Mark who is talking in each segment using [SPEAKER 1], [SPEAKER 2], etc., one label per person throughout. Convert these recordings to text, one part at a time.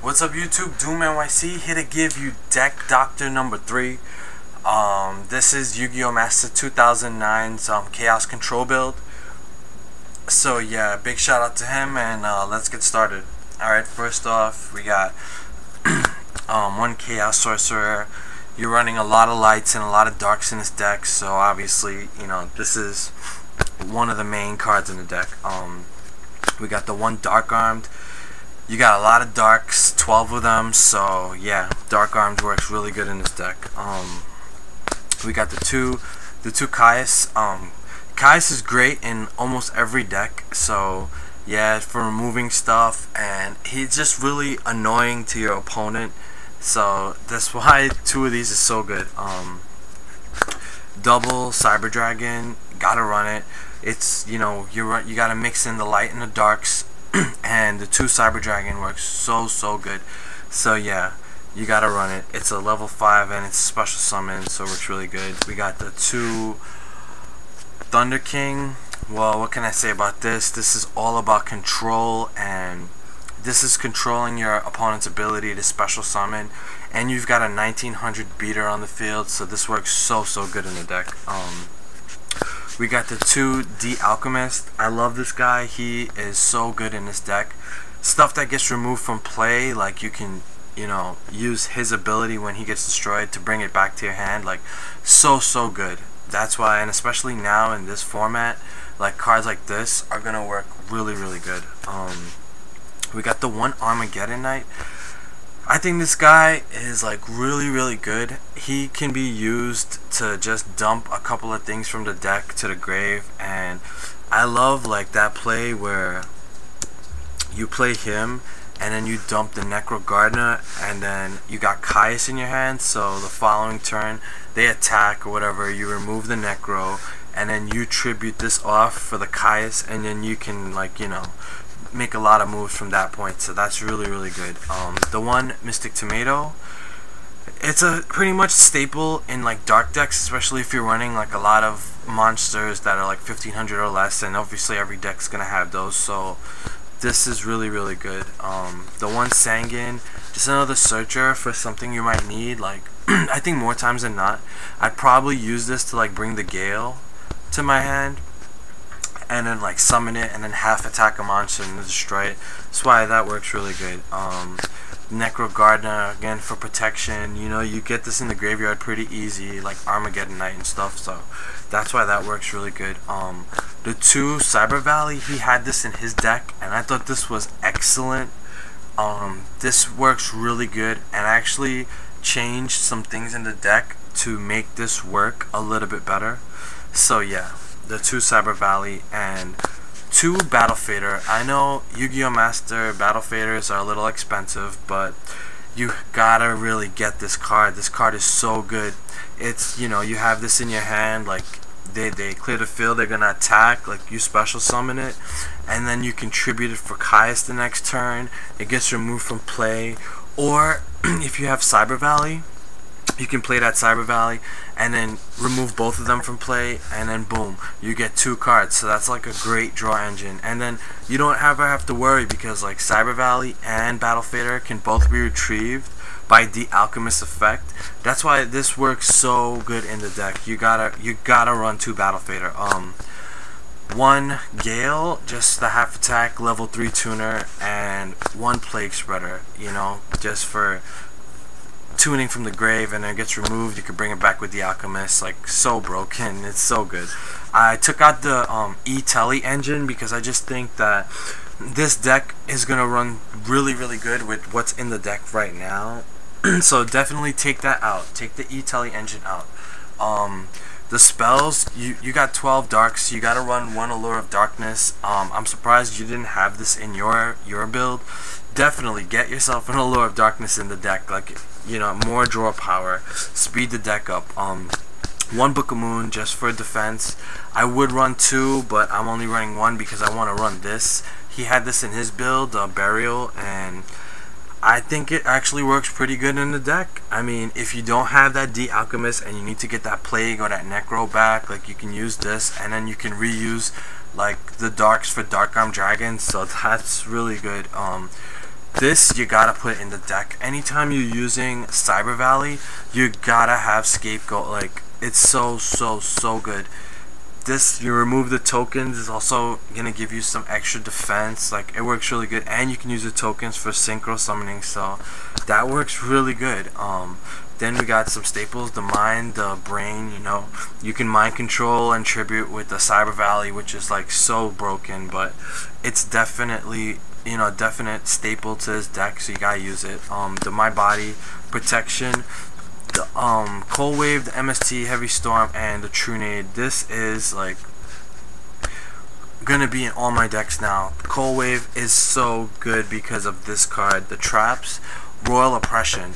[SPEAKER 1] What's up YouTube, Doomnyc here to give you deck doctor number 3. This is yugiohmaster2009's chaos control build. So yeah, big shout out to him, and let's get started. Alright, first off we got one chaos sorcerer. You're running a lot of lights and a lot of darks in this deck, so obviously, you know, this is one of the main cards in the deck. We got the one dark armed. You got a lot of darks, 12 of them, so yeah, dark armed works really good in this deck. We got the two Caius. Caius is great in almost every deck, so yeah, for removing stuff, and he's just really annoying to your opponent, so that's why two of these is so good. Double Cyber Dragon, gotta run it. It's, you know, you gotta mix in the light and the darks. And the 2 Cyber Dragon works so good. So yeah, you gotta run it. It's a level 5 and it's a special summon, so it works really good. We got the 2 Thunder King. Well, what can I say about this? This is all about control, and this is controlling your opponent's ability to special summon. And you've got a 1900 beater on the field, so this works so good in the deck. We got the 2 Alchemist. I love this guy. He is so good in this deck. Stuff that gets removed from play, like you can, you know, use his ability when he gets destroyed to bring it back to your hand. Like, so good. That's why, and especially now in this format, like cards like this are gonna work really good. We got the 1 Armageddon Knight. I think this guy is like really good. He can be used to just dump a couple of things from the deck to the grave, and I love like that play where you play him and then you dump the Necro Gardener, and then you got Caius in your hand, so the following turn they attack or whatever, you remove the Necro and then you tribute this off for the Caius, and then you can, like, you know, make a lot of moves from that point, so that's really good. The 1 Mystic Tomato, it's a pretty much staple in like dark decks, especially if you're running like a lot of monsters that are like 1500 or less, and obviously every deck's gonna have those, so this is really good. The 1 Sanguine, just another searcher for something you might need. Like I think more times than not I'd probably use this to like bring the Gale to my hand and then like summon it and then half attack a monster and destroy it. That's why that works really good. Necro Gardener, again, for protection. You know, you get this in the graveyard pretty easy, like Armageddon Knight and stuff, so that's why that works really good. The 2 Cyber Valley, he had this in his deck and I thought this was excellent. This works really good, and I actually changed some things in the deck to make this work a little bit better. So yeah, the 2 Cyber Valley and 2 Battle Fader. I know Yu-Gi-Oh! Master Battle Faders are a little expensive, but you gotta really get this card. This card is so good. It's, you know, you have this in your hand, like they clear the field, they're gonna attack, like you special summon it, and then you contribute it for Caius the next turn. It gets removed from play, or if you have Cyber Valley, you can play that Cyber Valley and then remove both of them from play, and then boom, you get 2 cards. So that's like a great draw engine, and then you don't ever have to worry, because like Cyber Valley and Battle Fader can both be retrieved by the Alchemist effect. That's why this works so good in the deck. You gotta run 2 Battle Fader. 1 Gale, just the half attack level 3 tuner, and 1 Plague Spreader, you know, just for tuning from the grave, and then it gets removed, you can bring it back with the Alchemist. Like, so broken, it's so good. I took out the E-Telly engine because I just think that this deck is gonna run really good with what's in the deck right now. So definitely take that out, take the E-Telly engine out. The spells, you got 12 darks, you gotta run 1 Allure of Darkness. I'm surprised you didn't have this in your build. Definitely get yourself an Allure of Darkness in the deck, like, you know, more draw power, speed the deck up. 1 Book of Moon just for defense. I would run 2, but I'm only running 1 because I want to run this. He had this in his build, Burial, and I think it actually works pretty good in the deck. I mean, if you don't have that Alchemist and you need to get that Plague or that Necro back, like, you can use this, and then you can reuse like the darks for Dark Arm Dragons, so that's really good. this you gotta put in the deck. Anytime you're using Cyber Valley, you gotta have Scapegoat. Like, it's so good. This, you remove the tokens, is also gonna give you some extra defense. Like, it works really good, and you can use the tokens for synchro summoning, so that works really good. Then we got some staples, the mind, the brain. You know, you can mind control and tribute with the Cyber Valley, which is like so broken, but it's definitely, you know, a definite staple to this deck, so you gotta use it. The my body protection, the Cold Wave, the MST, Heavy Storm, and the Trunade. This is like gonna be in all my decks now. Cold Wave is so good because of this card, the traps. Royal Oppression.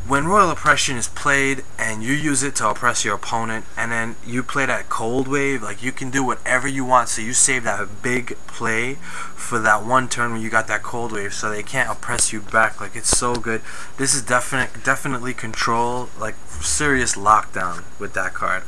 [SPEAKER 1] When Royal Oppression is played and you use it to oppress your opponent, and then you play that Cold Wave, like, you can do whatever you want, so you save that big play for that one turn when you got that Cold Wave, so they can't oppress you back. Like, it's so good. This is definitely control, like serious lockdown with that card.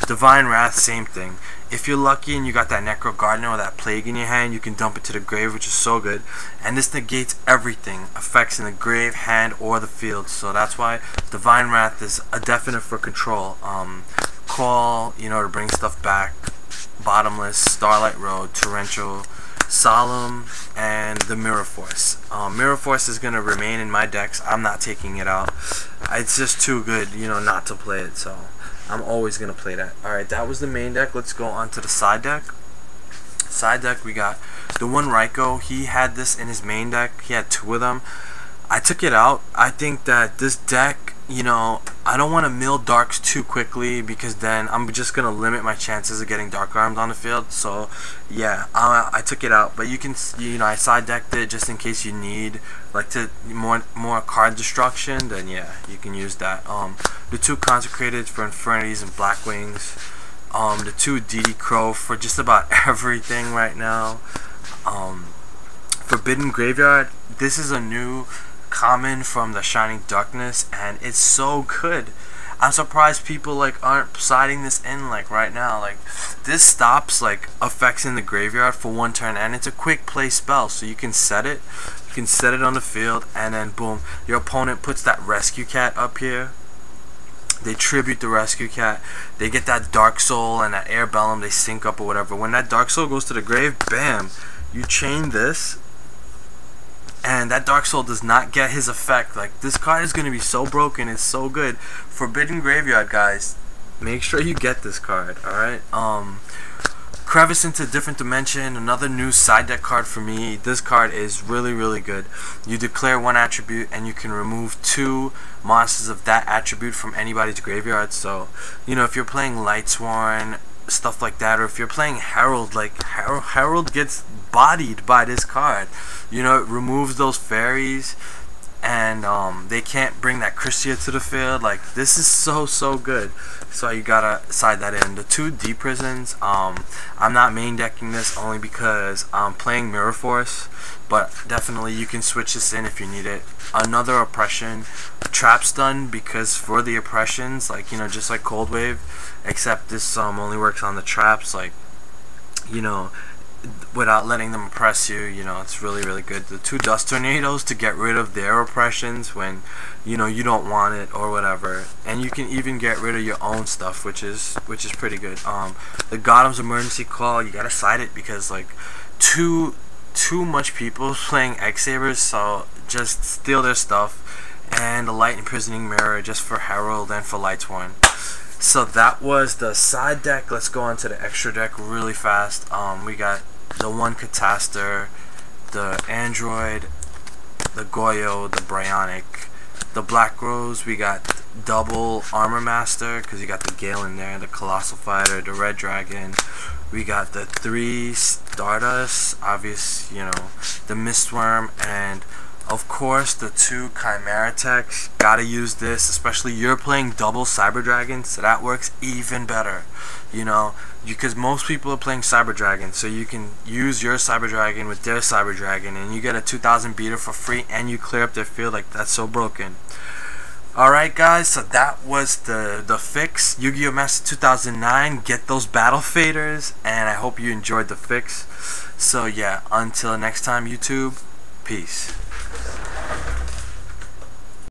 [SPEAKER 1] Divine Wrath, same thing. If you're lucky and you got that Necro Gardener or that Plague in your hand, you can dump it to the grave, which is so good. And this negates everything, effects in the grave, hand, or the field. So that's why Divine Wrath is a definite for control. Call, you know, to bring stuff back. Bottomless, Starlight Road, Torrential, Solemn, and the Mirror Force. Mirror Force is going to remain in my decks. I'm not taking it out. It's just too good, you know, not to play it. So I'm always going to play that. Alright, that was the main deck. Let's go on to the side deck. Side deck, we got the one Raikou. He had this in his main deck. He had two of them. I took it out. I think that this deck, you know, I don't want to mill Darks too quickly, because then I'm just going to limit my chances of getting Dark Armed on the field. So, yeah, I took it out. But you can, you know, I side decked it just in case you need, like, to more card destruction. Then, yeah, you can use that. The two Consecrated for Infernities and Blackwings. The two DD Crow for just about everything right now. Forbidden Graveyard. This is a new common from the Shining Darkness, and it's so good. I'm surprised people like aren't siding this in like right now. Like, this stops like effects in the graveyard for one turn, and it's a quick play spell, so you can set it on the field, and then boom, your opponent puts that Rescue Cat up here. They tribute the Rescue Cat, they get that Dark Soul and that Air Bellum, they sync up or whatever. When that Dark Soul goes to the grave, bam, you chain this, and that Dark Soul does not get his effect. Like, this card is going to be so broken. It's so good. Forbidden Graveyard, guys. Make sure you get this card, alright? Crevice into Different Dimension, another new side deck card for me. This card is really good. You declare one attribute, and you can remove two monsters of that attribute from anybody's graveyard. So, you know, if you're playing Lightsworn, stuff like that, or if you're playing Herald, like Herald gets bodied by this card. You know, it removes those fairies, and they can't bring that Christia to the field. Like, this is so good. So you gotta side that in. The two D Prisons, I'm not main decking this only because I'm playing Mirror Force, but definitely you can switch this in if you need it. Another Oppression, Trap Stun, because for the Oppressions, like, you know, just like Cold Wave, except this only works on the traps, like, you know, without letting them oppress you. You know, it's really good. The two Dust Tornadoes to get rid of their oppressions when, you know, you don't want it or whatever, and you can even get rid of your own stuff, which is pretty good. The Gotham's Emergency Call, you gotta side it because like too much people playing X-Sabers, so just steal their stuff. And the Light Imprisoning Mirror just for Herald and for Lightsworn. So that was the side deck. Let's go on to the extra deck really fast. We got the one Catastor, the Android, the Goyo, the Bryonic, the Black Rose. We got double Armor Master because you got the Gale in there, the Colossal Fighter, the Red Dragon. We got the three Stardust, obvious, you know, the Mistworm, and of course the two Chimera Techs. Gotta use this, especially you're playing double Cyber Dragon, so that works even better, you know, because most people are playing Cyber Dragon, so you can use your Cyber Dragon with their Cyber Dragon, and you get a 2000 beater for free, and you clear up their field. Like, that's so broken. Alright guys, so that was the fix, Yu-Gi-Oh! Master 2009. Get those battle faders, and I hope you enjoyed the fix. So yeah, until next time, YouTube, peace.